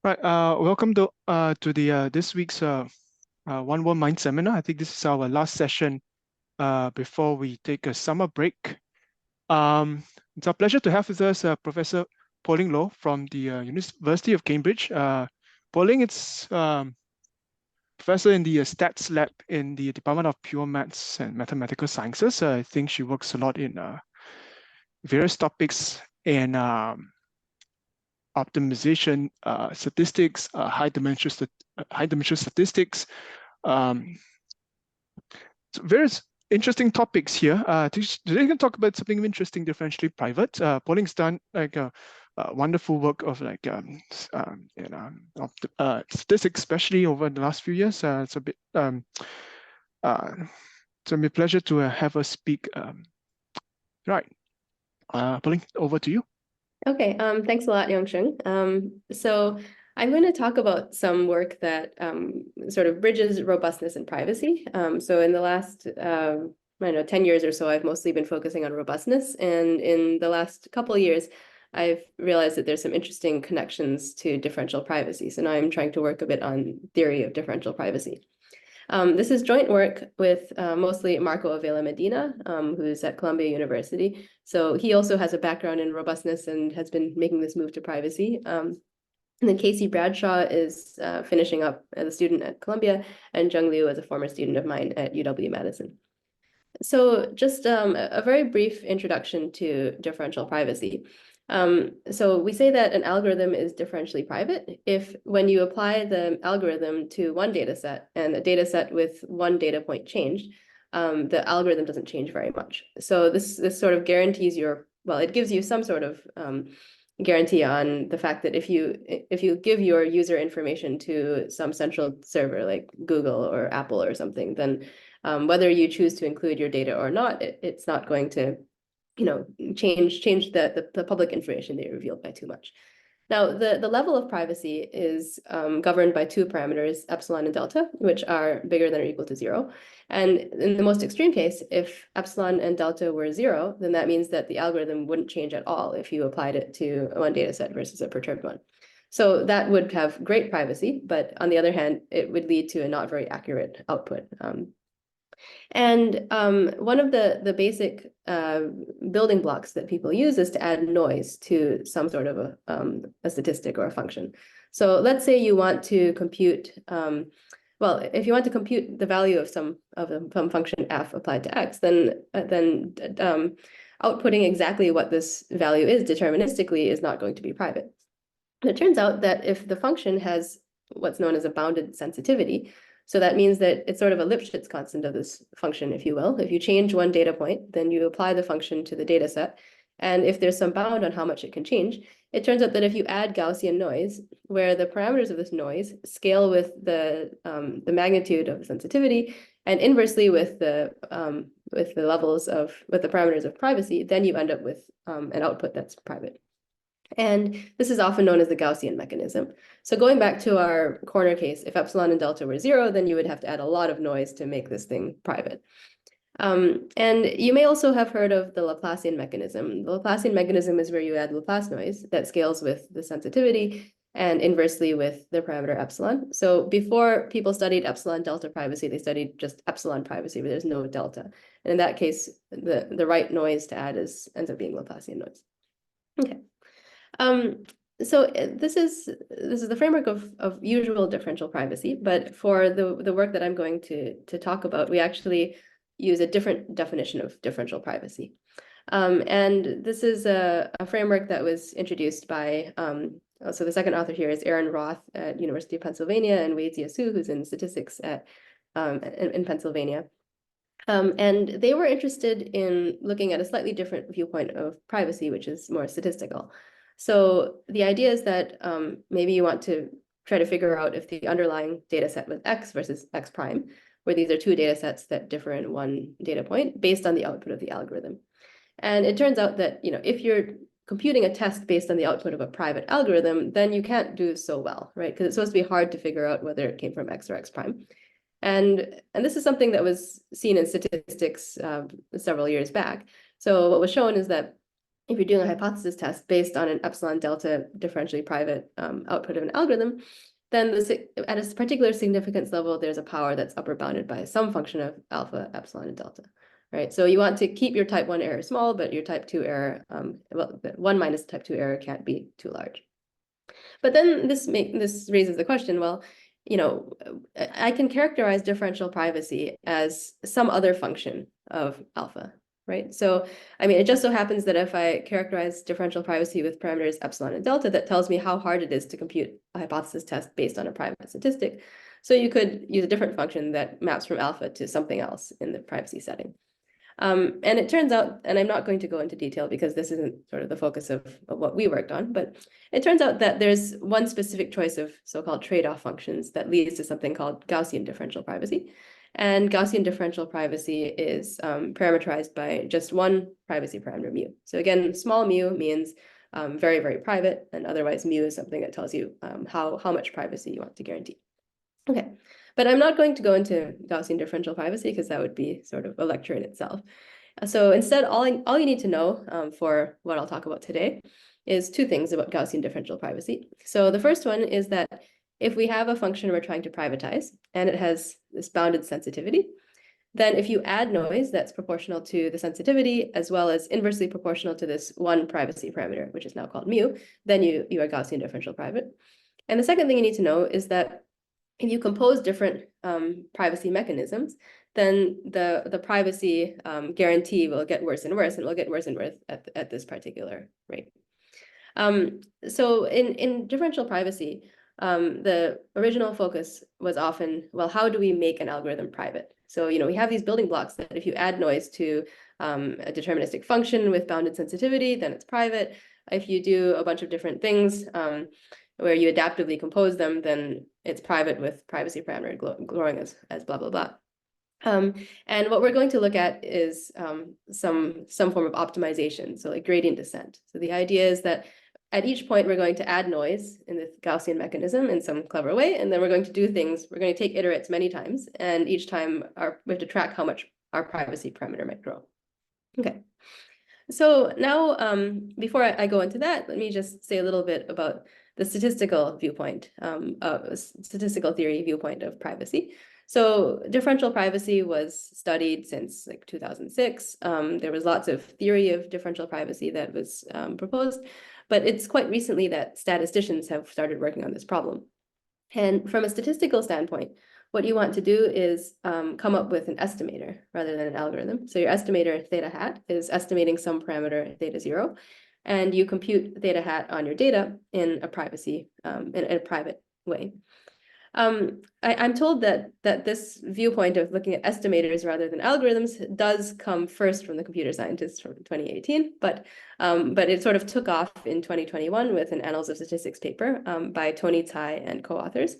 Right. Welcome to the this week's 1W-Minds seminar. I think this is our last session before we take a summer break. It's our pleasure to have with us Professor Po-Ling Loh from the University of Cambridge. Po-Ling is professor in the stats lab in the Department of Pure Maths and Mathematical Sciences. I think she works a lot in various topics and optimization, statistics, high dimensional statistics. So various interesting topics here. Today we're going to talk about something interesting, differentially private. Po-Ling's done like a wonderful work of like statistics, especially over the last few years. It's a bit so it's a pleasure to have her speak. Right, Po-Ling, over to you. Okay, thanks a lot, Yongsheng. So I'm going to talk about some work that sort of bridges robustness and privacy. So in the last, 10 years or so, I've mostly been focusing on robustness. And in the last couple of years, I've realized that there's some interesting connections to differential privacy. So now I'm trying to work a bit on theory of differential privacy. This is joint work with mostly Marco Avila Medina, who's at Columbia University. So he also has a background in robustness and has been making this move to privacy. And then Casey Bradshaw is finishing up as a student at Columbia, and Jung Liu is a former student of mine at UW-Madison. So just a very brief introduction to differential privacy. So we say that an algorithm is differentially private if when you apply the algorithm to one data set and a data set with one data point changed, the algorithm doesn't change very much. So this sort of guarantees it gives you some sort of guarantee on the fact that if you give your user information to some central server like Google or Apple or something, then whether you choose to include your data or not, it's not going to change the public information they revealed by too much. Now, the level of privacy is governed by two parameters, epsilon and delta, which are bigger than or equal to 0. And in the most extreme case, if epsilon and delta were 0, then that means that the algorithm wouldn't change at all if you applied it to one data set versus a perturbed one. So that would have great privacy, but on the other hand, it would lead to a not very accurate output. And one of the basic building blocks that people use is to add noise to some sort of a statistic or a function. So let's say you want to compute, if you want to compute the value of some function f applied to x, then outputting exactly what this value is deterministically is not going to be private. And it turns out that if the function has what's known as a bounded sensitivity, so that means that it's sort of a Lipschitz constant of this function, if you will. If you change one data point, then you apply the function to the data set. And if there's some bound on how much it can change, it turns out that if you add Gaussian noise, where the parameters of this noise scale with the magnitude of the sensitivity and inversely with the parameters of privacy, then you end up with an output that's private. And this is often known as the Gaussian mechanism. So going back to our corner case, if epsilon and delta were 0, then you would have to add a lot of noise to make this thing private. And you may also have heard of the Laplacian mechanism. The Laplacian mechanism is where you add Laplace noise that scales with the sensitivity and inversely with the parameter epsilon. So before people studied epsilon delta privacy, they studied just epsilon privacy, but there's no delta. And in that case, the right noise to add ends up being Laplacian noise. Okay. So this is the framework of usual differential privacy, but for the work that I'm going to talk about, we actually use a different definition of differential privacy. And this is a framework that was introduced by, so the second author here is Aaron Roth at University of Pennsylvania and Wei Jiasu, who's in statistics in Pennsylvania. And they were interested in looking at a slightly different viewpoint of privacy, which is more statistical. So the idea is that maybe you want to try to figure out if the underlying data set was X versus X prime, where these are two data sets that differ in one data point based on the output of the algorithm. And it turns out that if you're computing a test based on the output of a private algorithm, then you can't do so well, right? Because it's supposed to be hard to figure out whether it came from X or X prime. And this is something that was seen in statistics several years back. So what was shown is that if you're doing a hypothesis test based on an epsilon delta differentially private output of an algorithm, then at a particular significance level, there's a power that's upper bounded by some function of alpha, epsilon, and delta, right? So you want to keep your type 1 error small, but your type 2 error, well, 1 minus type 2 error can't be too large. But then this raises the question, well, I can characterize differential privacy as some other function of alpha, right? So, I mean, it just so happens that if I characterize differential privacy with parameters epsilon and delta, that tells me how hard it is to compute a hypothesis test based on a private statistic. So you could use a different function that maps from alpha to something else in the privacy setting. And it turns out, and I'm not going to go into detail because this isn't sort of the focus of what we worked on, but it turns out that there's one specific choice of so-called trade-off functions that leads to something called Gaussian differential privacy. And Gaussian differential privacy is parameterized by just one privacy parameter, mu. So again, small mu means very, very private, and otherwise mu is something that tells you how much privacy you want to guarantee. Okay, but I'm not going to go into Gaussian differential privacy because that would be sort of a lecture in itself. So instead, all you need to know for what I'll talk about today is two things about Gaussian differential privacy. So the first one is that if we have a function we're trying to privatize and it has this bounded sensitivity, then if you add noise that's proportional to the sensitivity as well as inversely proportional to this one privacy parameter, which is now called mu, then you are Gaussian differential private. And the second thing you need to know is that if you compose different privacy mechanisms, then the privacy guarantee will get worse and worse, and it will get worse and worse at this particular rate. So in differential privacy, the original focus was often, well, how do we make an algorithm private? So, we have these building blocks that if you add noise to a deterministic function with bounded sensitivity, then it's private. If you do a bunch of different things where you adaptively compose them, then it's private with privacy parameter growing as blah, blah, blah. And what we're going to look at is some form of optimization, so like gradient descent. So the idea is that at each point, we're going to add noise in the Gaussian mechanism in some clever way, and then we're going to do things, we're going to take iterates many times, and each time we have to track how much our privacy parameter might grow. Okay. So now, before I go into that, let me just say a little bit about the statistical viewpoint, statistical theory viewpoint of privacy. So differential privacy was studied since like 2006. There was lots of theory of differential privacy that was proposed, but it's quite recently that statisticians have started working on this problem. And from a statistical standpoint, what you want to do is come up with an estimator rather than an algorithm. So your estimator theta hat is estimating some parameter theta 0, and you compute theta hat on your data in a privacy in a private way. I'm told that this viewpoint of looking at estimators rather than algorithms does come first from the computer scientists from 2018, but it sort of took off in 2021 with an Annals of Statistics paper by Tony Tsai and co-authors.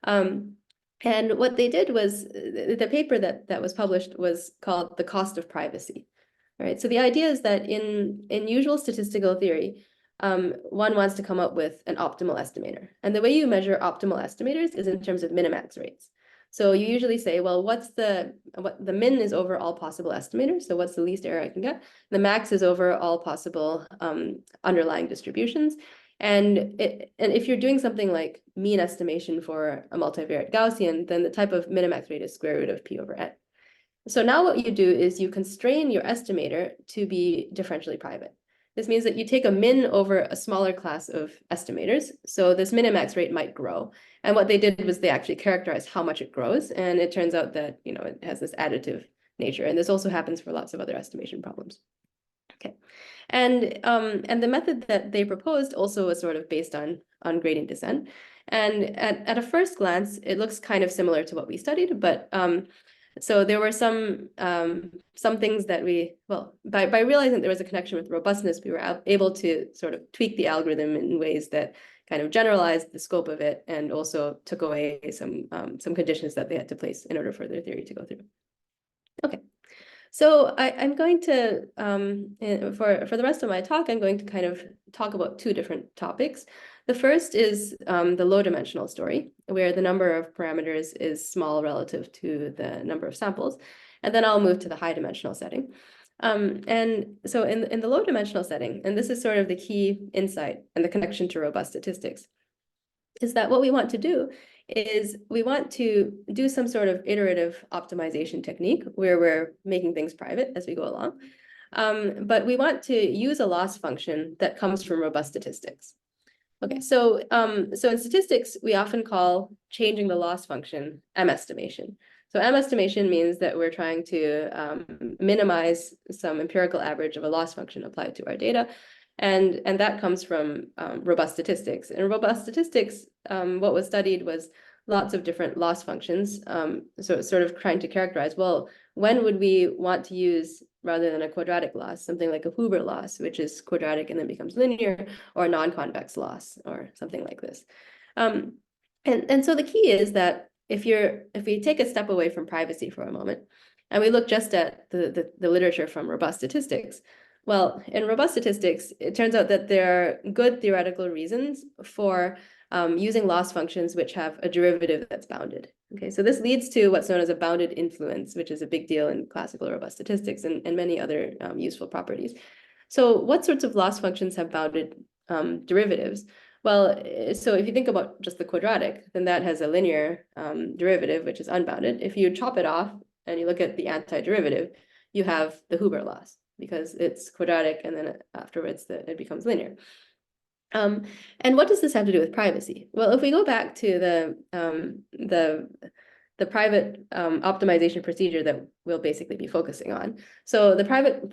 And what they did was, the paper that was published was called The Cost of Privacy, right? So the idea is that in usual statistical theory, one wants to come up with an optimal estimator. And the way you measure optimal estimators is in terms of minimax rates. So you usually say, well, what the min is over all possible estimators. So what's the least error I can get? The max is over all possible underlying distributions. And if you're doing something like mean estimation for a multivariate Gaussian, then the type of minimax rate is square root of p over n. So now what you do is you constrain your estimator to be differentially private. This means that you take a min over a smaller class of estimators. So this minimax rate might grow. And what they did was they actually characterized how much it grows. And it turns out that, it has this additive nature. And this also happens for lots of other estimation problems. Okay. And the method that they proposed also was sort of based on gradient descent. And at a first glance, it looks kind of similar to what we studied, but so there were some things that by realizing there was a connection with robustness, we were able to sort of tweak the algorithm in ways that kind of generalized the scope of it and also took away some conditions that they had to place in order for their theory to go through. Okay. So I'm going to, for the rest of my talk, I'm going to kind of talk about two different topics. The first is the low-dimensional story, where the number of parameters is small relative to the number of samples. And then I'll move to the high-dimensional setting. And so in the low dimensional setting, and this is sort of the key insight and the connection to robust statistics, is that what we want to do is we want to do some sort of iterative optimization technique where we're making things private as we go along. But we want to use a loss function that comes from robust statistics. Okay, so in statistics, we often call changing the loss function M-estimation. So M-estimation means that we're trying to minimize some empirical average of a loss function applied to our data. And that comes from robust statistics. In robust statistics, what was studied was lots of different loss functions. So it's sort of trying to characterize, well, when would we want to use, rather than a quadratic loss, something like a Huber loss, which is quadratic and then becomes linear, or a non-convex loss, or something like this. And so the key is that if we take a step away from privacy for a moment, and we look just at the literature from robust statistics, well, in robust statistics, it turns out that there are good theoretical reasons for using loss functions which have a derivative that's bounded. Okay, so this leads to what's known as a bounded influence, which is a big deal in classical robust statistics and many other useful properties. So what sorts of loss functions have bounded derivatives? Well, so if you think about just the quadratic, then that has a linear derivative, which is unbounded. If you chop it off and you look at the antiderivative, you have the Huber loss because it's quadratic and then afterwards it becomes linear. And what does this have to do with privacy? Well, if we go back to the private optimization procedure that we'll basically be focusing on. So the private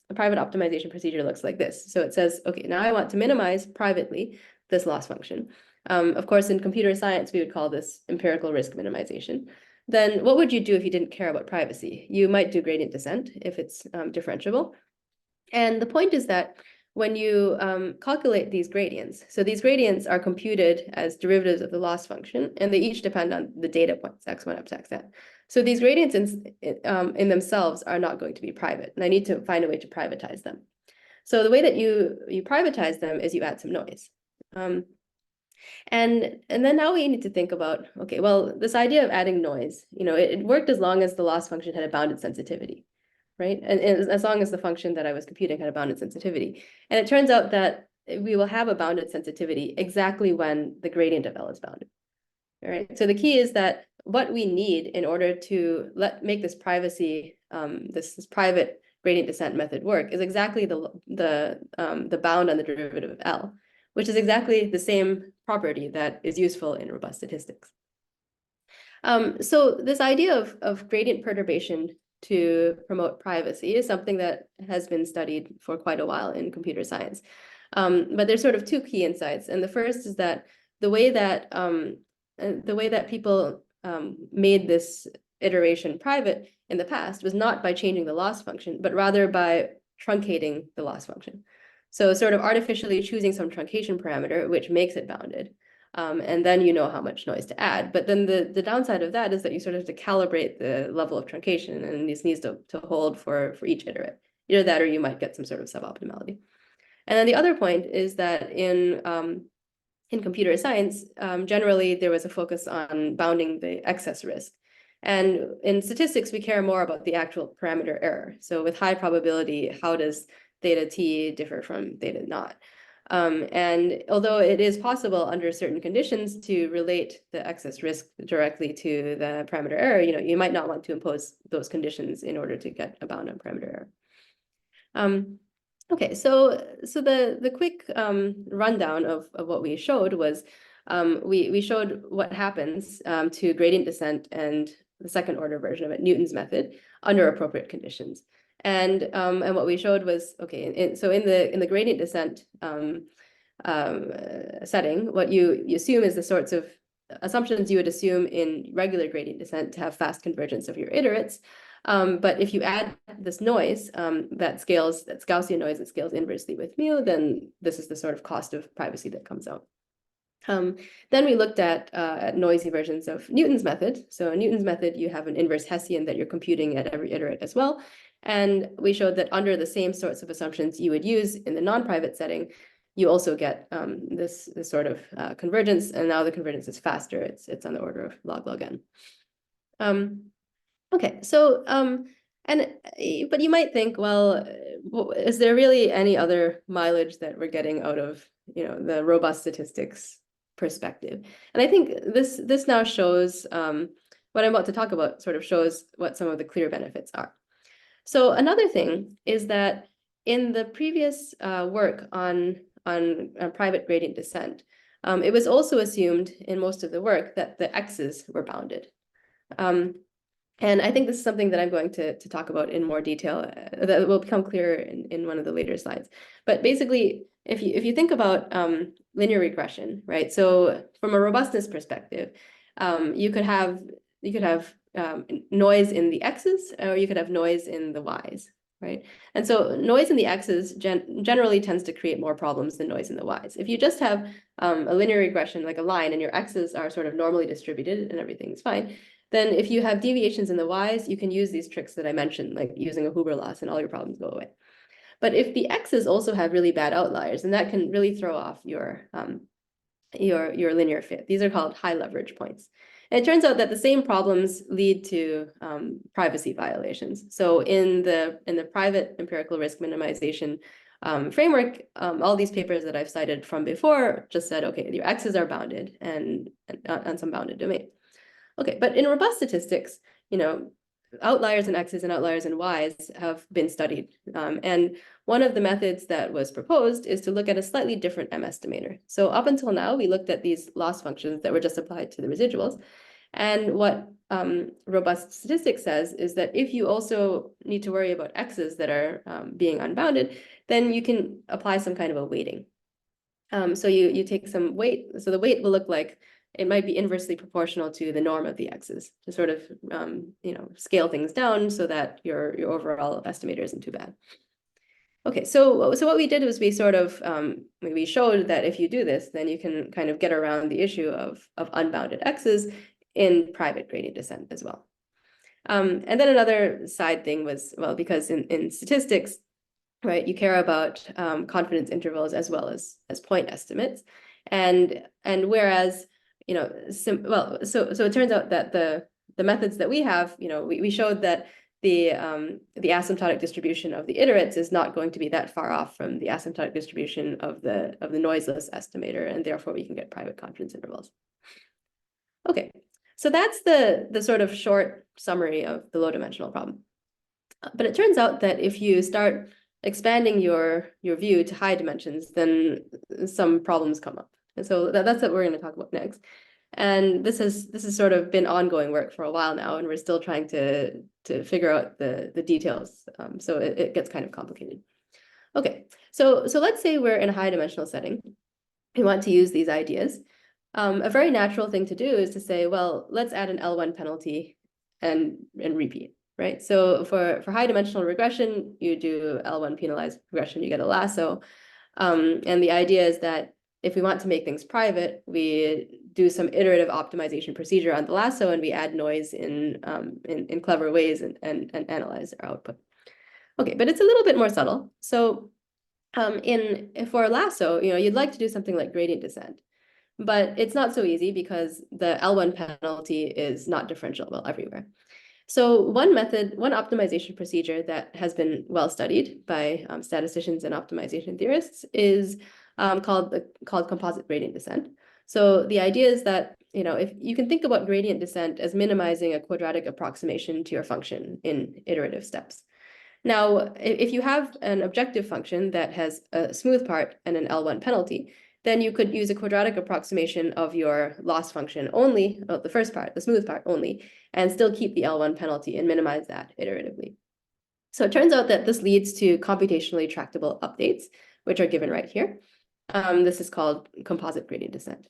optimization procedure looks like this. So it says, okay, now I want to minimize privately this loss function. Of course, in computer science, we would call this empirical risk minimization. Then what would you do if you didn't care about privacy? You might do gradient descent if it's differentiable. And the point is that when you calculate these gradients, so these gradients are computed as derivatives of the loss function, and they each depend on the data points, x1 up to xn. So these gradients in themselves are not going to be private, and I need to find a way to privatize them. So the way that you privatize them is you add some noise. And then now we need to think about, okay, well, this idea of adding noise, it worked as long as the loss function had a bounded sensitivity, right? And as long as the function that I was computing had a bounded sensitivity. And it turns out that we will have a bounded sensitivity exactly when the gradient of L is bounded. All right. So the key is that what we need in order to make this privacy, this private gradient descent method work is exactly the bound on the derivative of L, which is exactly the same property that is useful in robust statistics. So this idea of gradient perturbation to promote privacy is something that has been studied for quite a while in computer science. But there's sort of two key insights. And the first is that the way that people made this iteration private in the past was not by changing the loss function, but rather by truncating the loss function. So sort of artificially choosing some truncation parameter, which makes it bounded. And then you know how much noise to add. But then the downside of that is that you sort of have to calibrate the level of truncation, and this needs to hold for each iterate. Either that or you might get some sort of suboptimality. And then the other point is that in computer science, generally there was a focus on bounding the excess risk. And in statistics, we care more about the actual parameter error. So with high probability, how does theta t differ from theta naught? And although it is possible under certain conditions to relate the excess risk directly to the parameter error, you might not want to impose those conditions in order to get a bound on parameter error. Okay, so the quick rundown of what we showed was we showed what happens to gradient descent and the second order version of it, Newton's method, under appropriate conditions. And what we showed was, okay, so in the gradient descent setting, what you assume is the sorts of assumptions you would assume in regular gradient descent to have fast convergence of your iterates. But if you add this noise that's Gaussian noise that scales inversely with mu, then this is the sort of cost of privacy that comes out. Then we looked at noisy versions of Newton's method. So in Newton's method, you have an inverse Hessian that you're computing at every iterate as well. And we showed that under the same sorts of assumptions you would use in the non-private setting, you also get this sort of convergence. And now the convergence is faster. It's on the order of log n. Okay, so But you might think, well, is there really any other mileage that we're getting out of, the robust statistics perspective? And I think this now shows what I'm about to talk about sort of shows what some of the clear benefits are. So another thing is that in the previous work on private gradient descent, it was also assumed in most of the work that the x's were bounded. And I think this is something that I'm going to talk about in more detail that will become clearer in one of the later slides. But basically, if you think about linear regression, right? So from a robustness perspective, you could have noise in the x's, or you could have noise in the y's, right? And so noise in the x's generally tends to create more problems than noise in the y's. If you just have a linear regression like a line and your x's are sort of normally distributed and everything's fine, then if you have deviations in the y's, you can use these tricks that I mentioned, like using a Huber loss, and all your problems go away. But if the x's also have really bad outliers, then that can really throw off your linear fit. These are called high leverage points. And it turns out that the same problems lead to privacy violations. So in the private empirical risk minimization framework, all these papers that I've cited from before just said, okay, your x's are bounded and on some bounded domain. Okay, but in robust statistics, outliers in x's and outliers in y's have been studied. And one of the methods that was proposed is to look at a slightly different M-estimator. So up until now, we looked at these loss functions that were just applied to the residuals. And what robust statistics says is that if you also need to worry about x's that are being unbounded, then you can apply some kind of a weighting. So you take some weight. So the weight will look like it might be inversely proportional to the norm of the x's to sort of scale things down so that your overall estimator isn't too bad. Okay, so what we did was we sort of we showed that if you do this, then you can kind of get around the issue of unbounded x's in private gradient descent as well. And then another side thing was, well, because in statistics, right, you care about confidence intervals as well as point estimates, and whereas so it turns out that the methods that we have, we showed that the asymptotic distribution of the iterates is not going to be that far off from the asymptotic distribution of the noiseless estimator, and therefore we can get private confidence intervals. Okay, so that's the sort of short summary of the low dimensional problem. But it turns out that if you start expanding your view to high dimensions, then some problems come up. And so that's what we're going to talk about next. And this has sort of been ongoing work for a while now, and we're still trying to figure out the details. So it gets kind of complicated. Okay, so let's say we're in a high dimensional setting. We want to use these ideas. A very natural thing to do is to say, well, let's add an L1 penalty and repeat, right? So for high dimensional regression, you do L1 penalized regression, you get a lasso. And the idea is that if we want to make things private, we do some iterative optimization procedure on the lasso, and we add noise in clever ways and analyze our output. Okay, but it's a little bit more subtle. So for a lasso, you'd like to do something like gradient descent, but it's not so easy because the L1 penalty is not differential well everywhere. So one optimization procedure that has been well studied by statisticians and optimization theorists is called composite gradient descent. So the idea is that, if you can think about gradient descent as minimizing a quadratic approximation to your function in iterative steps. Now, if you have an objective function that has a smooth part and an L1 penalty, then you could use a quadratic approximation of your loss function only, the first part, the smooth part only, and still keep the L1 penalty and minimize that iteratively. So it turns out that this leads to computationally tractable updates, which are given right here. This is called composite gradient descent.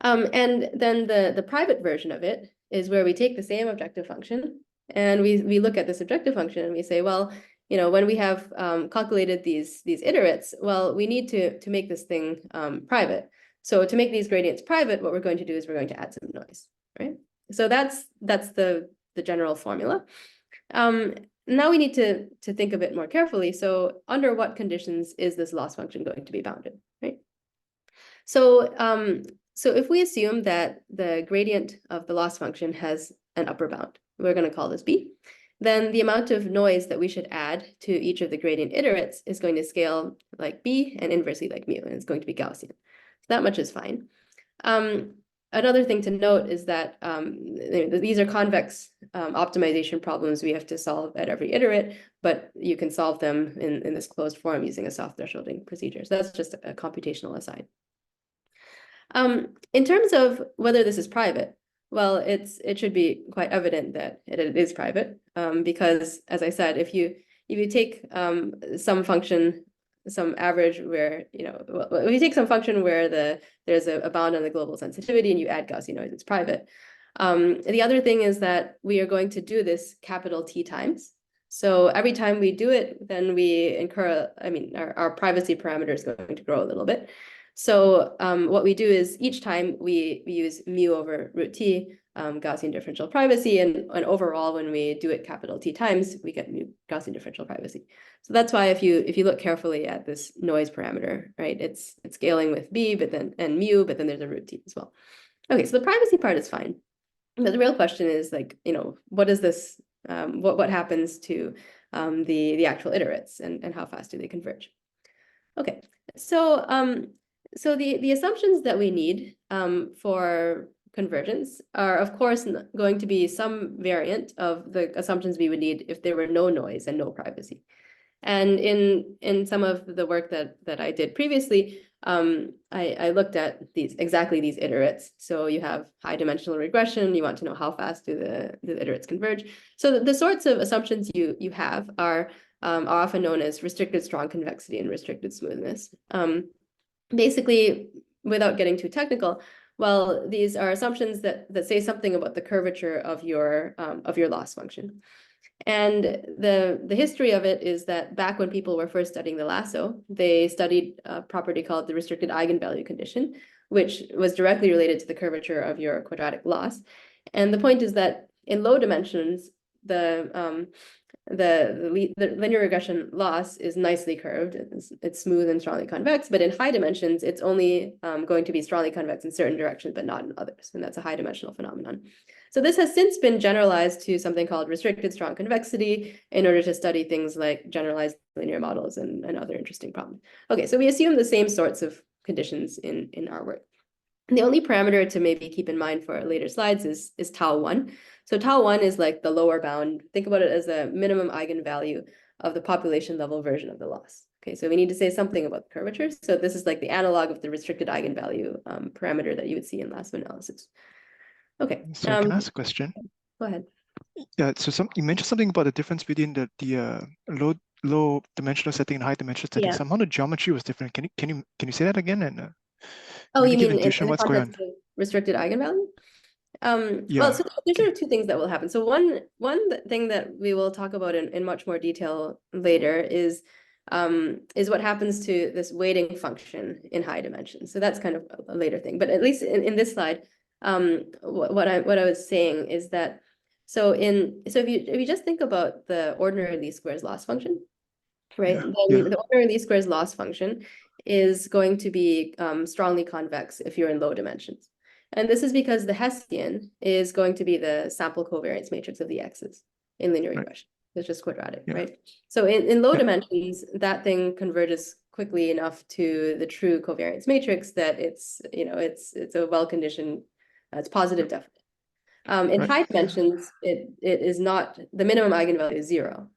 And then the private version of it is where we take the same objective function and we look at this objective function and we say, well, when we have calculated these iterates, well, we need to make this thing private. So to make these gradients private, what we're going to do is we're going to add some noise, right? So that's the general formula. Now we need to think a bit more carefully. So under what conditions is this loss function going to be bounded, right? So if we assume that the gradient of the loss function has an upper bound, we're going to call this B. then the amount of noise that we should add to each of the gradient iterates is going to scale like B and inversely like mu, and it's going to be Gaussian. So that much is fine. Another thing to note is that these are convex optimization problems we have to solve at every iterate, but you can solve them in this closed form using a soft thresholding procedure. So that's just a computational aside. In terms of whether this is private, well, it should be quite evident that it is private, because, as I said, if you take some function, some average where, if you take some function where there's a bound on the global sensitivity and you add Gaussian noise, it's private. The other thing is that we are going to do this capital T times. So every time we do it, then we incur, our privacy parameter is going to grow a little bit. So what we do is each time we use mu over root T, Gaussian differential privacy, and overall when we do it capital T times, we get mu Gaussian differential privacy. So that's why if you look carefully at this noise parameter, right, it's scaling with B, and mu, but then there's a root T as well. Okay, so the privacy part is fine. But the real question is like, what is this? What happens to the actual iterates and how fast do they converge? Okay, so so the assumptions that we need for convergence are, of course, going to be some variant of the assumptions we would need if there were no noise and no privacy. And in some of the work that I did previously, I looked at exactly these iterates. So you have high dimensional regression. You want to know how fast do the iterates converge. So the sorts of assumptions you have are often known as restricted strong convexity and restricted smoothness. Basically, without getting too technical, well, these are assumptions that say something about the curvature of your loss function. And the history of it is that back when people were first studying the Lasso, they studied a property called the restricted eigenvalue condition, which was directly related to the curvature of your quadratic loss. And the point is that in low dimensions, the linear regression loss is nicely curved. It's smooth and strongly convex, but in high dimensions, it's only going to be strongly convex in certain directions, but not in others. And that's a high dimensional phenomenon. So this has since been generalized to something called restricted strong convexity in order to study things like generalized linear models and other interesting problems. Okay, so we assume the same sorts of conditions in our work. And the only parameter to maybe keep in mind for later slides is tau1. So tau1 is like the lower bound. Think about it as a minimum eigenvalue of the population level version of the loss. Okay, so we need to say something about the curvature. So this is like the analog of the restricted eigenvalue parameter that you would see in Lasso analysis. Okay. So can I ask a question? Go ahead. Yeah. So you mentioned something about the difference between the low dimensional setting and high dimensional setting. Yeah. Somehow the geometry was different. Can you say that again and oh, you mean in the what's going on? context of restricted eigenvalue? Yeah. Well, so there's sort of two things that will happen. So one thing that we will talk about in much more detail later is what happens to this weighting function in high dimensions. So that's kind of a later thing. But at least in this slide, what I was saying is that if you just think about the ordinary least squares loss function, right? Yeah. Then the ordinary least squares loss function is going to be strongly convex if you're in low dimensions. And this is because the Hessian is going to be the sample covariance matrix of the x's in linear regression. It's just quadratic, right? So in low dimensions, that thing converges quickly enough to the true covariance matrix that it's a well-conditioned, it's positive definite. In high dimensions, it is not, the minimum eigenvalue is 0.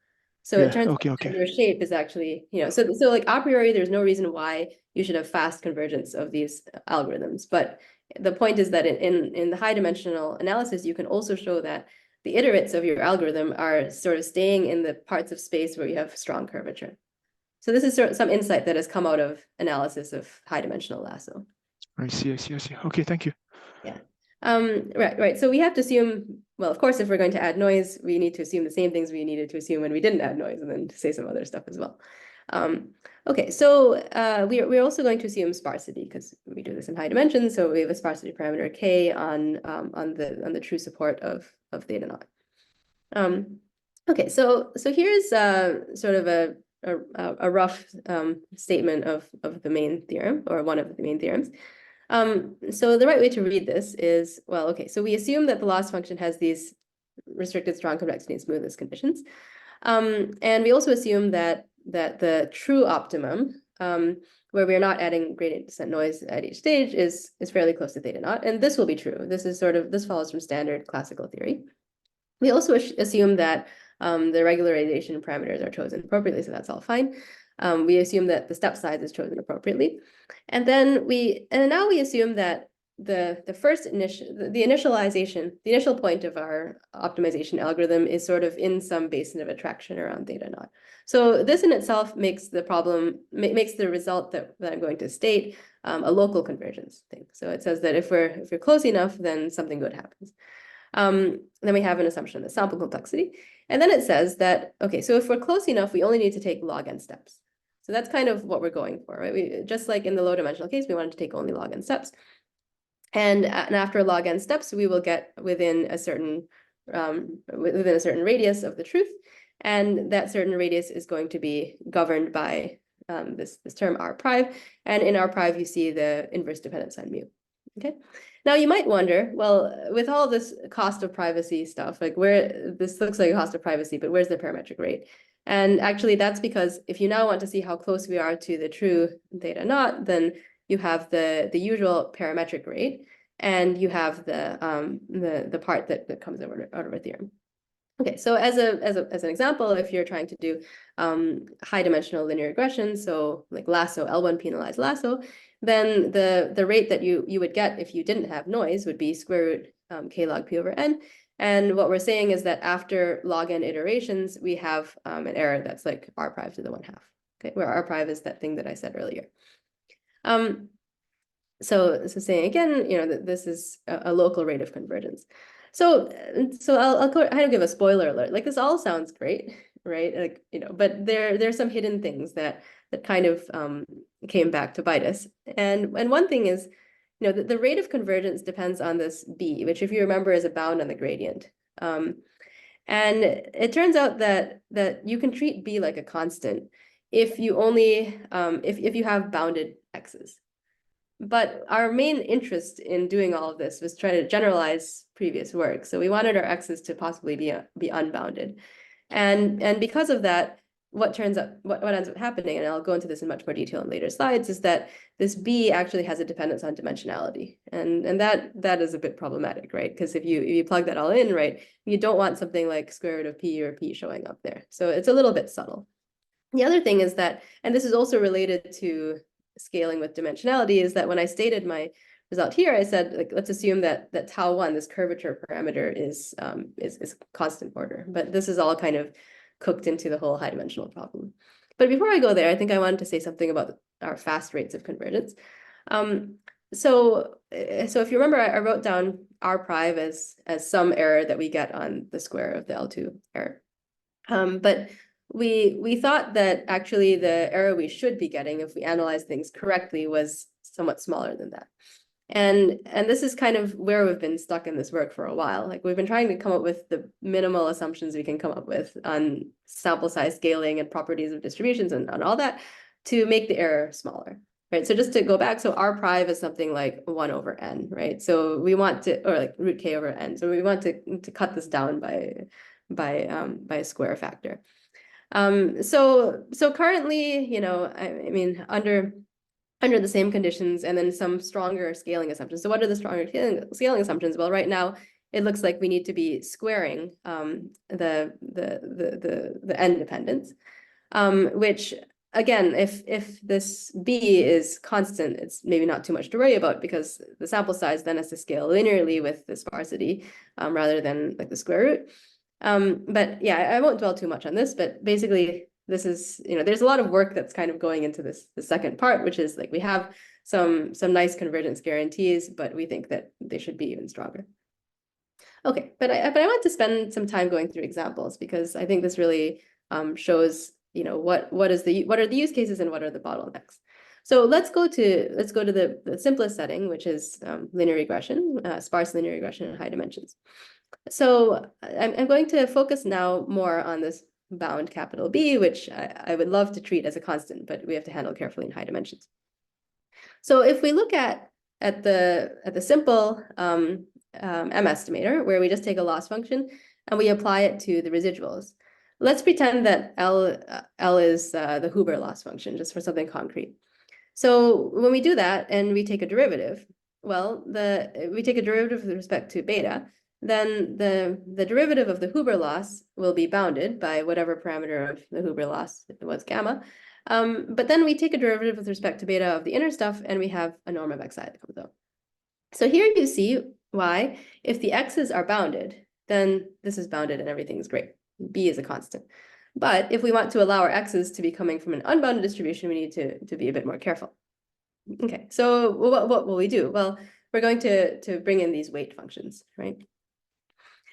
So it turns out that your shape is actually, so like a priori, there's no reason why you should have fast convergence of these algorithms. But the point is that in the high dimensional analysis, you can also show that the iterates of your algorithm are sort of staying in the parts of space where you have strong curvature. So this is sort of some insight that has come out of analysis of high dimensional Lasso. I see. Okay, thank you. Yeah. Right. So we have to assume, well, of course, if we're going to add noise, we need to assume the same things we needed to assume when we didn't add noise, and then say some other stuff as well. Okay, so we're also going to assume sparsity because we do this in high dimensions. So we have a sparsity parameter k on the true support of theta naught. Okay, so here's sort of a rough statement of the main theorem, or one of the main theorems. So the right way to read this is, well, okay, so we assume that the loss function has these restricted strong convexity and smoothness conditions. And we also assume that the true optimum, where we're not adding gradient descent noise at each stage, is fairly close to theta naught. And this will be true. This follows from standard classical theory. We also assume that the regularization parameters are chosen appropriately, so that's all fine. We assume that the step size is chosen appropriately. And then now we assume that the initial point of our optimization algorithm is sort of in some basin of attraction around theta naught. So this in itself makes the result that I'm going to state a local convergence thing. So it says that if we're close enough, then something good happens. Then we have an assumption of the sample complexity. And then it says that, okay, so if we're close enough, we only need to take log n steps. So that's kind of what we're going for, right? Just like in the low dimensional case, we wanted to take only log n steps. And after log n steps, we will get within a certain radius of the truth. And that certain radius is going to be governed by this term R'. And in R', you see the inverse dependence on mu. Okay. Now you might wonder, well, with all this cost of privacy stuff, like this looks like a cost of privacy, but where's the parametric rate? And actually that's because if you now want to see how close we are to the true theta naught, then you have the usual parametric rate, and you have the part that comes out of a theorem. Okay, so as an example, if you're trying to do high dimensional linear regression, so like Lasso, L1 penalized Lasso, then the rate that you would get if you didn't have noise would be square root k log p over n. And what we're saying is that after log n iterations, we have an error that's like R' to the 1/2, okay, where R' is that thing that I said earlier. So saying again, that this is a local rate of convergence. So I'll kind of give a spoiler alert. Like this all sounds great, right? Like, but there's some hidden things that kind of came back to bite us. And one thing is, the rate of convergence depends on this b, which if you remember is a bound on the gradient. And it turns out that you can treat b like a constant if you only if you have bounded x's. But our main interest in doing all of this was trying to generalize previous work. So we wanted our x's to possibly be unbounded. And because of that, what ends up happening, and I'll go into this in much more detail in later slides, is that this b actually has a dependence on dimensionality. And that is a bit problematic, right? Because if you plug that all in, right, you don't want something like square root of p or p showing up there. So it's a little bit subtle. The other thing is that, and this is also related to scaling with dimensionality, is that when I stated my result here, I said, like, let's assume that tau 1, this curvature parameter, is constant order. But this is all kind of cooked into the whole high dimensional problem. But before I go there, I think I wanted to say something about our fast rates of convergence. So if you remember, I wrote down R' as some error that we get on the square of the L2 error. But we thought that actually the error we should be getting if we analyze things correctly was somewhat smaller than that. And this is kind of where we've been stuck in this work for a while. Like we've been trying to come up with the minimal assumptions we can come up with on sample size scaling and properties of distributions and all that to make the error smaller, right? So just to go back, so R' is something like 1 over n, right? So we want to, or like root k over n. So we want to cut this down by a square factor. So currently, I mean, under the same conditions and then some stronger scaling assumptions. So what are the stronger scaling assumptions? Well, right now it looks like we need to be squaring the n dependence, which again, if this b is constant, it's maybe not too much to worry about because the sample size then has to scale linearly with the sparsity rather than like the square root. But yeah, I won't dwell too much on this, but basically this is, there's a lot of work that's kind of going into the second part, which is like we have some nice convergence guarantees, but we think that they should be even stronger. Okay, but I want to spend some time going through examples because I think this really shows, what are the use cases and what are the bottlenecks. So let's go to the simplest setting, which is linear regression, sparse linear regression in high dimensions. So I'm going to focus now more on this bound capital B, which I would love to treat as a constant, but we have to handle carefully in high dimensions. So if we look at the simple M-estimator, where we just take a loss function, and we apply it to the residuals. Let's pretend that L is the Huber loss function, just for something concrete. So when we do that and we take a derivative, well, we take a derivative with respect to beta, then the derivative of the Huber loss will be bounded by whatever parameter of the Huber loss was gamma. But then we take a derivative with respect to beta of the inner stuff, and we have a norm of xi that comes out. So here you see why, if the x's are bounded, then this is bounded and everything's great. B is a constant. But if we want to allow our x's to be coming from an unbounded distribution, we need to be a bit more careful. Okay, so what will we do? Well, we're going to bring in these weight functions, right?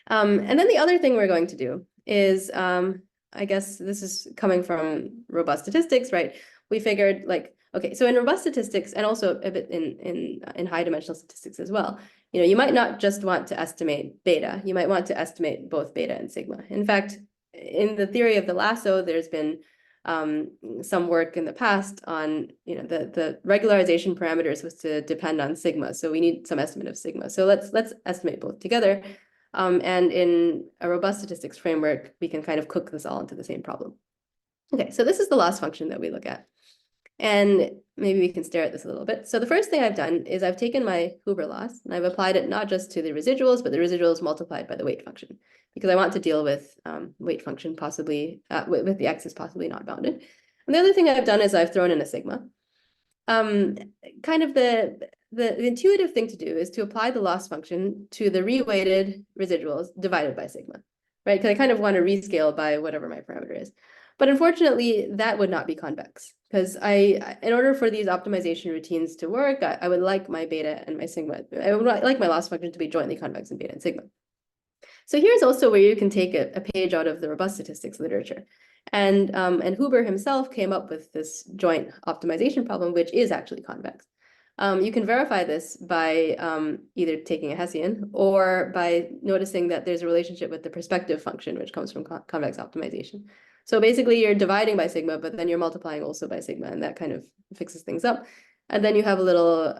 And then the other thing we're going to do is, I guess this is coming from robust statistics, right? We figured like, okay, so in robust statistics and also a bit in high dimensional statistics as well, you might not just want to estimate beta, you might want to estimate both beta and sigma. In fact, in the theory of the lasso, there's been some work in the past on, the regularization parameters was to depend on sigma. So we need some estimate of sigma. So let's estimate both together. And in a robust statistics framework, we can kind of cook this all into the same problem. Okay, so this is the loss function that we look at. And maybe we can stare at this a little bit. So the first thing I've done is I've taken my Huber loss and I've applied it not just to the residuals, but the residuals multiplied by the weight function, because I want to deal with weight function possibly, with the x's possibly not bounded. And the other thing I've done is I've thrown in a sigma. Kind of the intuitive thing to do is to apply the loss function to the reweighted residuals divided by sigma, right? Because I kind of want to rescale by whatever my parameter is. But unfortunately, that would not be convex, because in order for these optimization routines to work, I would like my beta and my sigma, I would like my loss function to be jointly convex in beta and sigma. So here's also where you can take a page out of the robust statistics literature. And Huber himself came up with this joint optimization problem, which is actually convex. You can verify this by either taking a Hessian or by noticing that there's a relationship with the perspective function, which comes from convex optimization. So basically you're dividing by sigma, but then you're multiplying also by sigma, and that kind of fixes things up. And then you have a little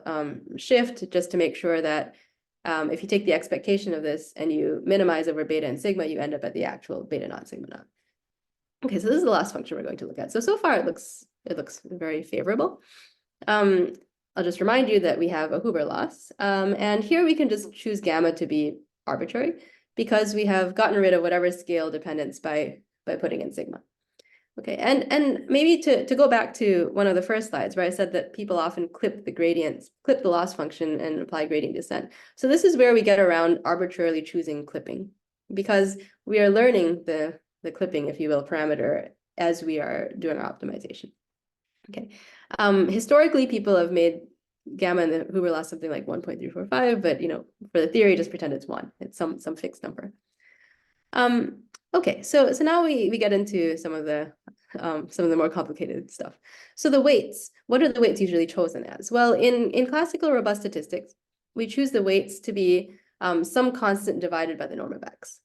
shift just to make sure that if you take the expectation of this and you minimize over beta and sigma, you end up at the actual beta naught sigma naught. Okay, so this is the last function we're going to look at. So far it looks very favorable. I'll just remind you that we have a Huber loss. And here we can just choose gamma to be arbitrary, because we have gotten rid of whatever scale dependence by putting in sigma. Okay, and maybe to go back to one of the first slides where I said that people often clip the loss function and apply gradient descent. So this is where we get around arbitrarily choosing clipping, because we are learning the clipping, if you will, parameter as we are doing our optimization. Okay, historically people have made gamma in the Huber loss something like 1.345, but for the theory, just pretend it's 1. It's some fixed number. Okay, so now we get into some of the more complicated stuff. So the weights, what are the weights usually chosen as? Well, in classical robust statistics, we choose the weights to be some constant divided by the norm of x.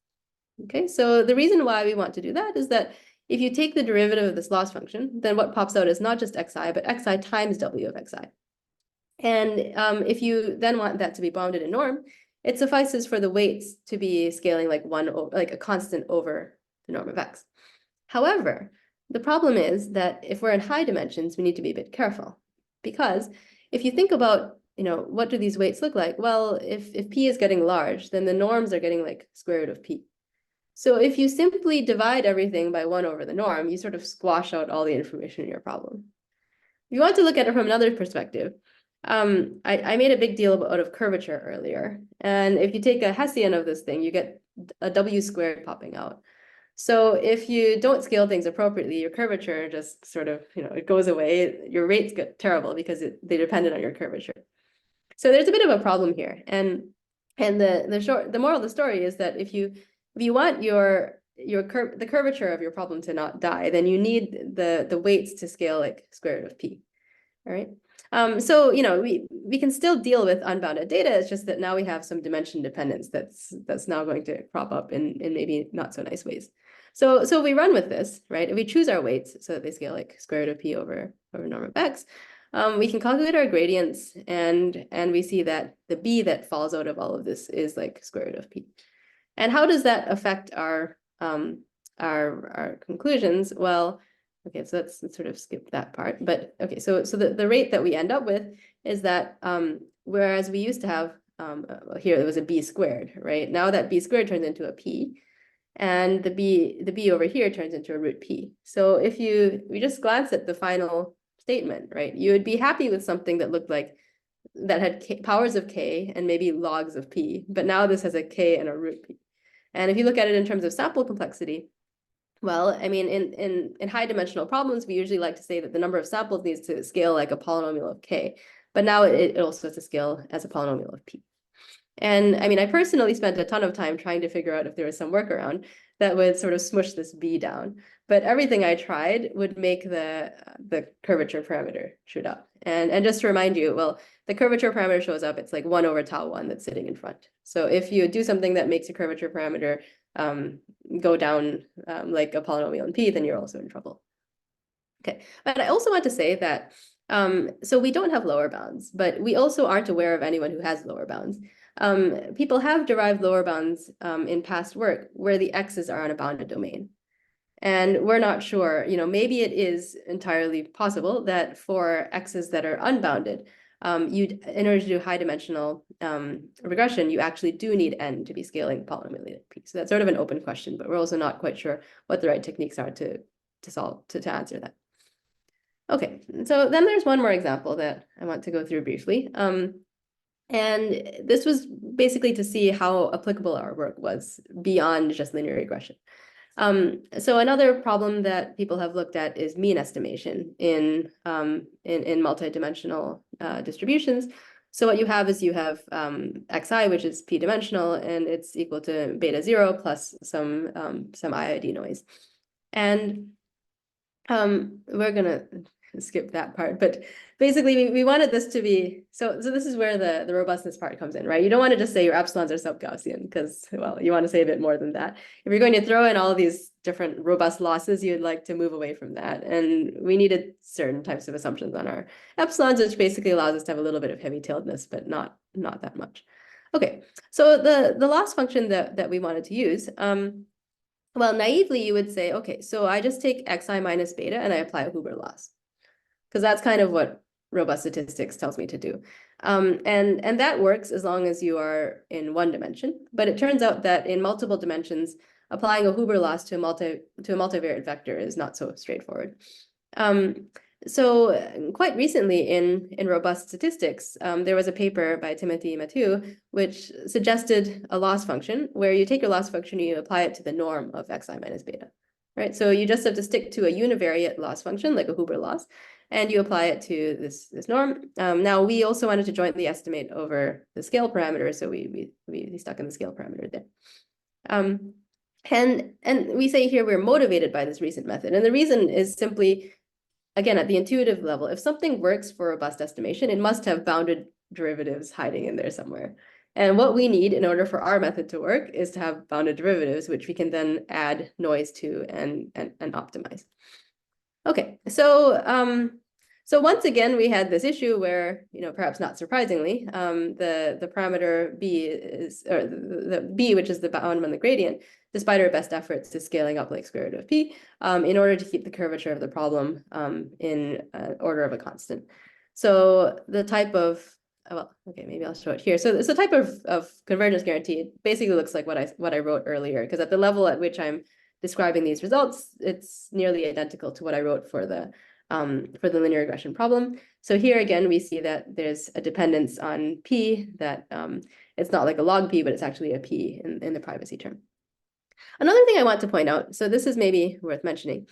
Okay, so the reason why we want to do that is that if you take the derivative of this loss function, then what pops out is not just xi, but xi times w of xi. And if you then want that to be bounded in norm, it suffices for the weights to be scaling like a constant over the norm of x. However, the problem is that if we're in high dimensions, we need to be a bit careful, because if you think about, what do these weights look like? Well, if p is getting large, then the norms are getting like square root of p. So if you simply divide everything by 1 over the norm, you sort of squash out all the information in your problem. If you want to look at it from another perspective, I made a big deal out of curvature earlier. And if you take a Hessian of this thing, you get a w squared popping out. So if you don't scale things appropriately, your curvature just sort of, it goes away. Your rates get terrible because they depended on your curvature. So there's a bit of a problem here. And the moral of the story is that if you want the curvature of your problem to not die, then you need the weights to scale like square root of p. All right. So we can still deal with unbounded data. It's just that now we have some dimension dependence that's now going to crop up in maybe not so nice ways. So we run with this, right? If we choose our weights so that they scale like square root of p over norm of x, we can calculate our gradients, and we see that the b that falls out of all of this is like square root of p. And how does that affect our conclusions? Well, okay, so let's sort of skip that part. But okay, so the rate that we end up with is that whereas we used to have here there was a b squared, right? Now that b squared turns into a p, and the b over here turns into a root p. So if we just glance at the final statement, right, you would be happy with something that looked like that had powers of k and maybe logs of p, but now this has a k and a root p. And if you look at it in terms of sample complexity, well, I mean, in high dimensional problems, we usually like to say that the number of samples needs to scale like a polynomial of k, but now it also has to scale as a polynomial of p. And I mean, I personally spent a ton of time trying to figure out if there was some workaround that would sort of smush this b down. But everything I tried would make the curvature parameter shoot up. And just to remind you, well, the curvature parameter shows up, it's like 1 over tau 1 that's sitting in front. So if you do something that makes a curvature parameter go down like a polynomial in p, then you're also in trouble. Okay, but I also want to say that so we don't have lower bounds, but we also aren't aware of anyone who has lower bounds. People have derived lower bounds in past work where the x's are on a bounded domain. And we're not sure, maybe it is entirely possible that for x's that are unbounded, in order to do high dimensional regression, you actually do need n to be scaling polynomially p. So that's sort of an open question, but we're also not quite sure what the right techniques are to answer that. Okay, so then there's one more example that I want to go through briefly. And this was basically to see how applicable our work was beyond just linear regression. So another problem that people have looked at is mean estimation in multidimensional distributions. So what you have is you have xi, which is p-dimensional, and it's equal to beta 0 plus some IID noise. And we're gonna skip that part, but basically we wanted this to be, so this is where the robustness part comes in, right? You don't want to just say your epsilons are sub-Gaussian because, well, you want to say a bit more than that. If you're going to throw in all these different robust losses, you'd like to move away from that. And we needed certain types of assumptions on our epsilons, which basically allows us to have a little bit of heavy-tailedness, but not that much. Okay, so the loss function that we wanted to use, well, naively, you would say, okay, so I just take xi minus beta and I apply a Huber loss, because that's kind of what robust statistics tells me to do. And that works as long as you are in one dimension. But it turns out that in multiple dimensions, applying a Huber loss to a multivariate vector is not so straightforward. So quite recently in robust statistics, there was a paper by Timothy Mathieu, which suggested a loss function where you take your loss function and you apply it to the norm of xi minus beta, right? So you just have to stick to a univariate loss function, like a Huber loss, and you apply it to this norm. Now, we also wanted to jointly estimate over the scale parameter, so we stuck in the scale parameter there. And we say here we're motivated by this recent method, and the reason is simply, again, at the intuitive level, if something works for robust estimation, it must have bounded derivatives hiding in there somewhere. And what we need in order for our method to work is to have bounded derivatives, which we can then add noise to and optimize. Okay, so once again, we had this issue where, perhaps not surprisingly, the parameter b is, or the b, which is the bound on the gradient, despite our best efforts to scaling up like square root of p, in order to keep the curvature of the problem in order of a constant. So the type of, well, okay, maybe I'll show it here. So it's a type of convergence guarantee. It basically looks like what I wrote earlier, because at the level at which I'm describing these results, it's nearly identical to what I wrote for the linear regression problem. So here again, we see that there's a dependence on p, that it's not like a log p, but it's actually a p in the privacy term. Another thing I want to point out, so this is maybe worth mentioning.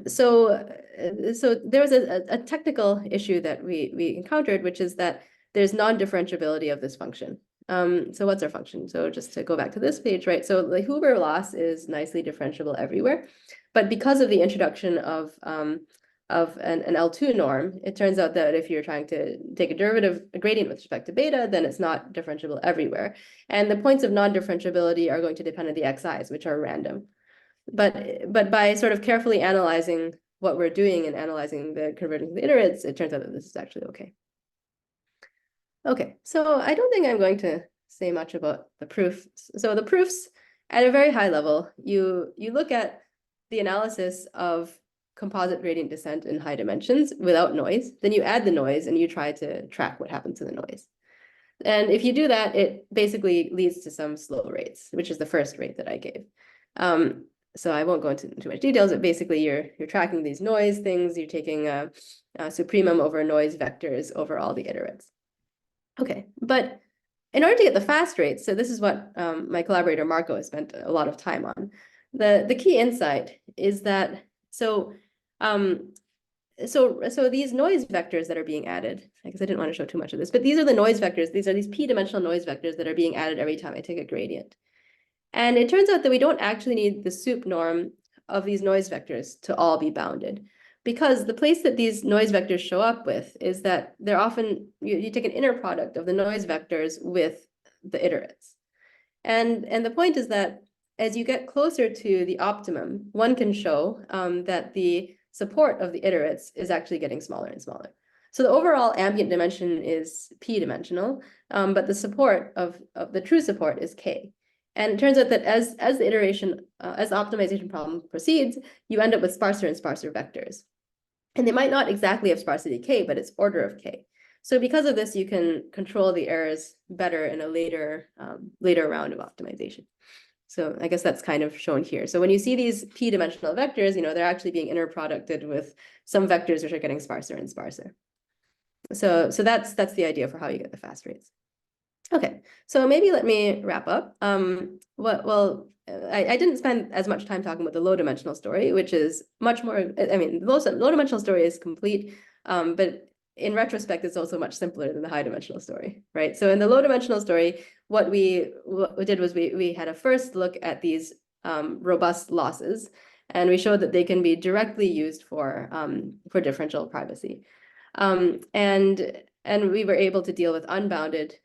So there was a technical issue that we encountered, which is that there's non-differentiability of this function. So what's our function? So just to go back to this page, right? So the Huber loss is nicely differentiable everywhere, but because of the introduction of an L2 norm, it turns out that if you're trying to take a gradient with respect to beta, then it's not differentiable everywhere. And the points of non-differentiability are going to depend on the xi's, which are random. But by sort of carefully analyzing what we're doing and analyzing the convergence of the iterates, it turns out that this is actually okay. Okay, so I don't think I'm going to say much about the proofs. So the proofs, at a very high level, you look at the analysis of composite gradient descent in high dimensions without noise. Then you add the noise and you try to track what happens to the noise. And if you do that, it basically leads to some slow rates, which is the first rate that I gave. So I won't go into too much details, but basically you're tracking these noise things. You're taking a supremum over noise vectors over all the iterates. Okay, but in order to get the fast rates, so this is what my collaborator Marco has spent a lot of time on. The key insight is that so these noise vectors that are being added, I guess I didn't want to show too much of this, but these are the noise vectors. These are these p-dimensional noise vectors that are being added every time I take a gradient. And it turns out that we don't actually need the sup norm of these noise vectors to all be bounded, because the place that these noise vectors show up with is that they're often, you take an inner product of the noise vectors with the iterates. And the point is that as you get closer to the optimum, one can show that the support of the iterates is actually getting smaller and smaller. So the overall ambient dimension is p-dimensional, but the support of the true support is k. And it turns out that as the iteration, as the optimization problem proceeds, you end up with sparser and sparser vectors. And they might not exactly have sparsity k, but it's order of k. So because of this, you can control the errors better in a later round of optimization. So I guess that's kind of shown here. So when you see these p-dimensional vectors, they're actually being inner producted with some vectors which are getting sparser and sparser. So that's the idea for how you get the fast rates. Okay, so maybe let me wrap up. I didn't spend as much time talking about the low-dimensional story, which is much more, I mean, low-dimensional story is complete, but in retrospect, it's also much simpler than the high-dimensional story, right? So in the low-dimensional story, what we did was we had a first look at these robust losses, and we showed that they can be directly used for differential privacy. And we were able to deal with unbounded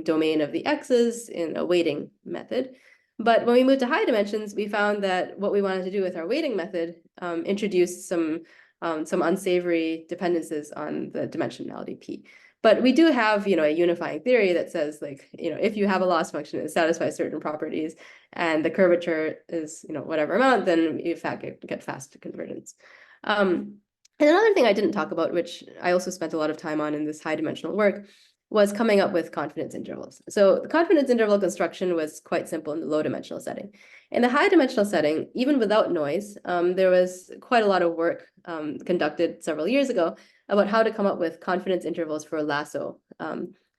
domain of the x's in a weighting method. But when we moved to high dimensions, we found that what we wanted to do with our weighting method introduced some unsavory dependencies on the dimensionality p. But we do have, a unifying theory that says, like, if you have a loss function that satisfies certain properties and the curvature is, whatever amount, then you in fact get fast convergence. And another thing I didn't talk about, which I also spent a lot of time on in this high dimensional work, was coming up with confidence intervals. So the confidence interval construction was quite simple in the low dimensional setting. In the high dimensional setting, even without noise, there was quite a lot of work conducted several years ago about how to come up with confidence intervals for Lasso,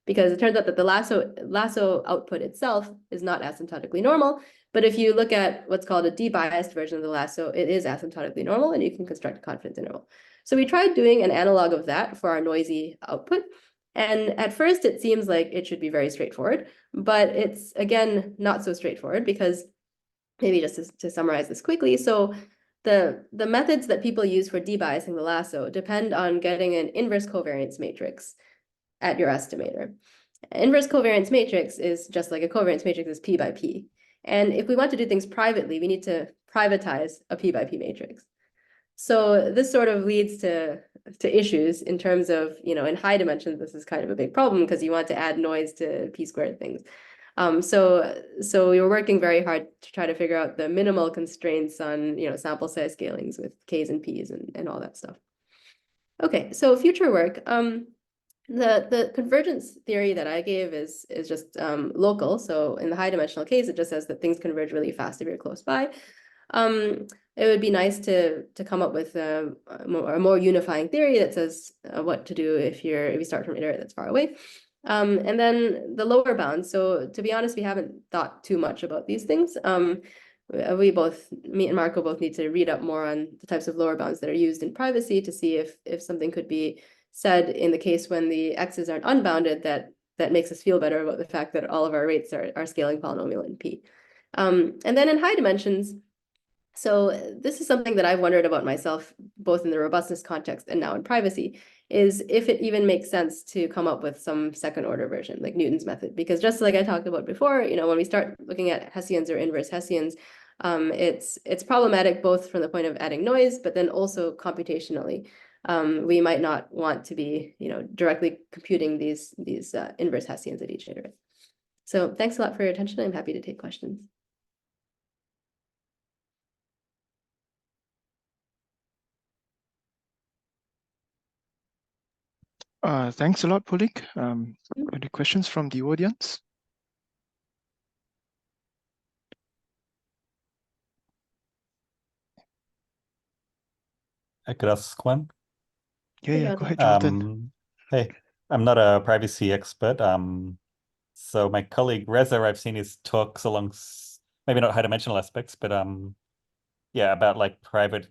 because it turns out that the Lasso output itself is not asymptotically normal. But if you look at what's called a debiased version of the Lasso, it is asymptotically normal, and you can construct a confidence interval. So we tried doing an analog of that for our noisy output. And at first, it seems like it should be very straightforward, but it's, again, not so straightforward, because maybe just to summarize this quickly. So the methods that people use for debiasing the Lasso depend on getting an inverse covariance matrix at your estimator. Inverse covariance matrix is just like a covariance matrix is p by p. And if we want to do things privately, we need to privatize a p by p matrix. So this sort of leads to issues in terms of, in high dimensions, this is kind of a big problem because you want to add noise to p-squared things. So we were working very hard to try to figure out the minimal constraints on, sample size scalings with k's and p's and all that stuff. Okay, so future work. The convergence theory that I gave is just local. So in the high dimensional case, it just says that things converge really fast if you're close by. It would be nice to come up with a more unifying theory that says what to do if you start from an iterate that's far away. And then the lower bounds. So to be honest, we haven't thought too much about these things. Me and Marco both need to read up more on the types of lower bounds that are used in privacy to see if something could be said in the case when the x's aren't unbounded that makes us feel better about the fact that all of our rates are scaling polynomial in p. And then in high dimensions, so this is something that I've wondered about myself, both in the robustness context and now in privacy, is if it even makes sense to come up with some second order version, like Newton's method. Because just like I talked about before, when we start looking at Hessians or inverse Hessians, it's problematic both from the point of adding noise, but then also computationally. We might not want to be, directly computing these inverse Hessians at each iterate. So thanks a lot for your attention. I'm happy to take questions. Thanks a lot, Po-Ling. Any questions from the audience? I could ask one. Yeah, go ahead, Jonathan. Hey, I'm not a privacy expert. So my colleague Reza, I've seen his talks along, maybe not high dimensional aspects, but yeah, about like private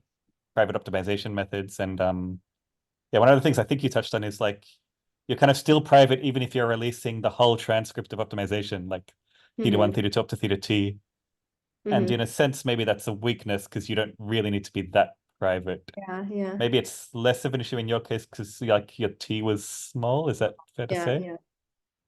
optimization methods. And yeah, one of the things I think you touched on is like you're kind of still private even if you're releasing the whole transcript of optimization, like theta 1, theta 2 up to theta t. And in a sense, maybe that's a weakness because you don't really need to be that private. Yeah. Maybe it's less of an issue in your case because like your t was small. Is that fair to say?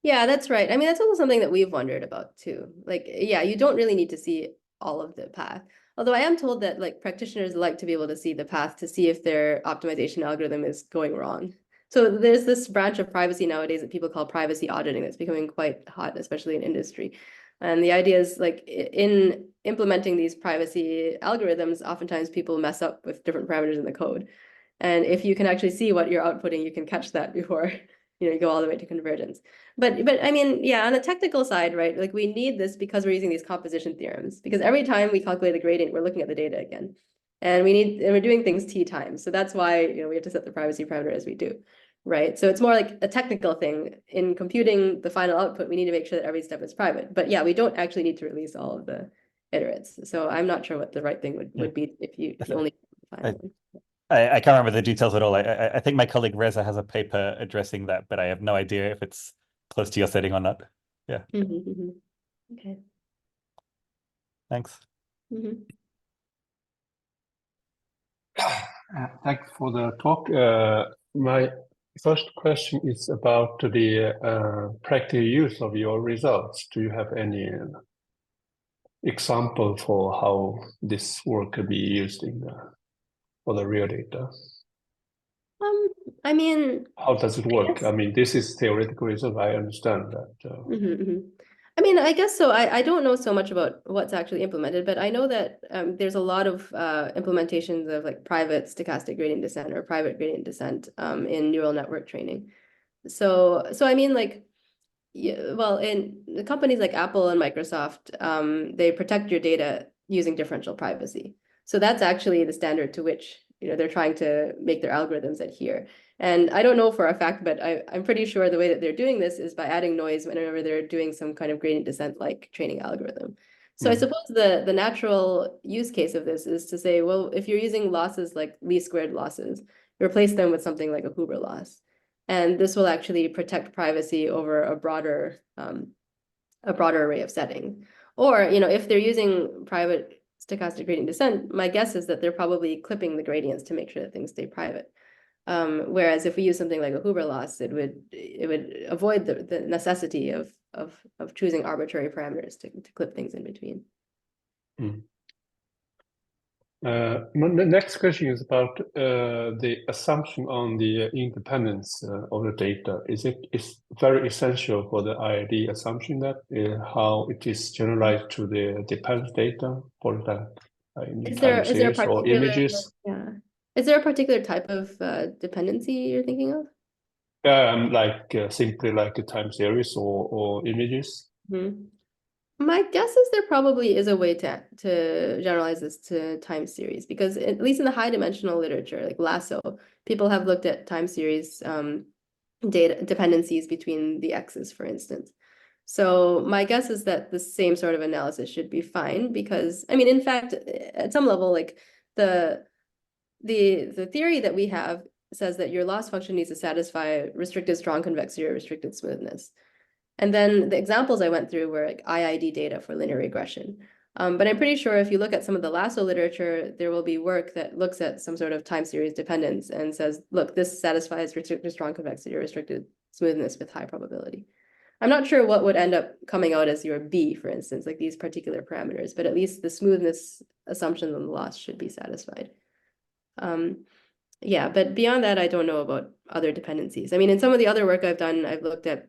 Yeah, that's right. I mean, that's also something that we've wondered about too. Like, yeah, you don't really need to see all of the path. Although I am told that like practitioners like to be able to see the path to see if their optimization algorithm is going wrong. So there's this branch of privacy nowadays that people call privacy auditing that's becoming quite hot, especially in industry. And the idea is like in implementing these privacy algorithms, oftentimes people mess up with different parameters in the code. And if you can actually see what you're outputting, you can catch that before you go all the way to convergence. But I mean, yeah, on the technical side, right? Like we need this because we're using these composition theorems. Because every time we calculate the gradient, we're looking at the data again, and we're doing things t times. So that's why we have to set the privacy parameter as we do, right? So it's more like a technical thing. In computing the final output, we need to make sure that every step is private. But yeah, we don't actually need to release all of the iterates. So I'm not sure what the right thing would be if you only I can't remember the details at all. I think my colleague Reza has a paper addressing that, but I have no idea if it's close to your setting or not. Yeah. Okay. Thanks. Thanks for the talk. My first question is about the practical use of your results. Do you have any example for how this work could be used for the real data? I mean, how does it work? I mean, this is theoretical result. I understand that. I mean, I guess so. I don't know so much about what's actually implemented, but I know that there's a lot of implementations of like private stochastic gradient descent or private gradient descent in neural network training. So I mean, like, well, in the companies like Apple and Microsoft, they protect your data using differential privacy. So that's actually the standard to which they're trying to make their algorithms adhere. And I don't know for a fact, but I'm pretty sure the way that they're doing this is by adding noise whenever they're doing some kind of gradient descent like training algorithm. So I suppose the natural use case of this is to say, well, if you're using losses like least squared losses, replace them with something like a Huber loss. And this will actually protect privacy over a broader array of settings. Or, if they're using private stochastic gradient descent, my guess is that they're probably clipping the gradients to make sure that things stay private. Whereas if we use something like a Huber loss, it would avoid the necessity of choosing arbitrary parameters to clip things in between. The next question is about the assumption on the independence of the data. Is very essential for the IID assumption that how it is generalized to the dependent data for that in time series or images? Yeah. Is there a particular type of dependency you're thinking of? Like simply like a time series or images. My guess is there probably is a way to generalize this to time series, because at least in the high dimensional literature, like Lasso, people have looked at time series data dependencies between the x's, for instance. So my guess is that the same sort of analysis should be fine, because I mean, in fact, at some level, like the theory that we have says that your loss function needs to satisfy restricted strong convexity or restricted smoothness. And then the examples I went through were like IID data for linear regression. But I'm pretty sure if you look at some of the Lasso literature, there will be work that looks at some sort of time series dependence and says, look, this satisfies restricted strong convexity or restricted smoothness with high probability. I'm not sure what would end up coming out as your B, for instance, like these particular parameters, but at least the smoothness assumptions on the loss should be satisfied. Yeah, but beyond that, I don't know about other dependencies. I mean, in some of the other work I've done, I've looked at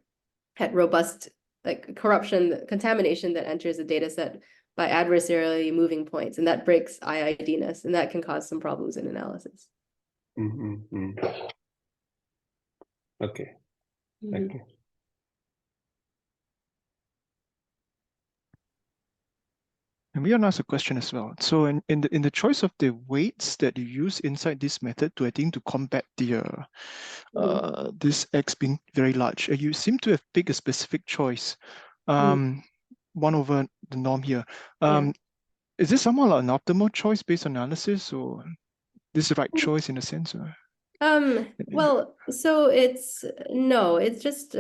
robust like corruption, contamination that enters the data set by adversarially moving points, and that breaks IID-ness, and that can cause some problems in analysis. Okay, thank you. And we want to ask a question as well. So in the choice of the weights that you use inside this method to, I think, to combat the this x being very large, you seem to have picked a specific choice, 1 over the norm here. Is this somehow like an optimal choice based on analysis, or this is the right choice in a sense? Or? Well, so it's just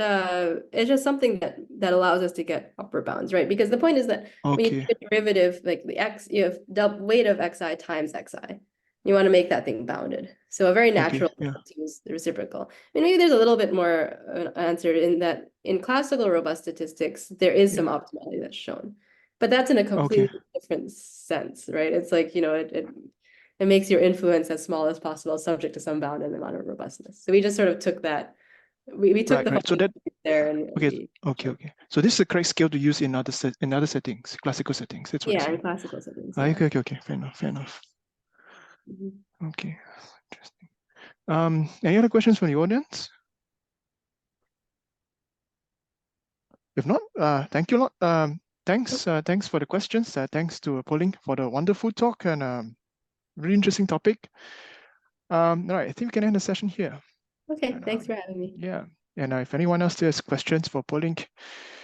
something that allows us to get upper bounds, right? Because the point is that when you take a derivative, like the x, you have the weight of xi times xi. You want to make that thing bounded. So a very natural to use the reciprocal. I mean, maybe there's a little bit more answer in that in classical robust statistics, there is some optimality that's shown, but that's in a completely different sense, right? It's like, it makes your influence as small as possible, subject to some bound in the amount of robustness. So we just sort of took that. We took so that there and okay. So this is the correct scale to use in other settings, classical settings. That's what in classical settings. Okay. Fair enough. Okay, interesting. Any other questions from the audience? If not, thank you a lot. Thanks for the questions. Thanks to Po-Ling for the wonderful talk and really interesting topic. All right, I think we can end the session here. Okay, thanks for having me. Yeah, and if anyone else has questions for Po-Ling,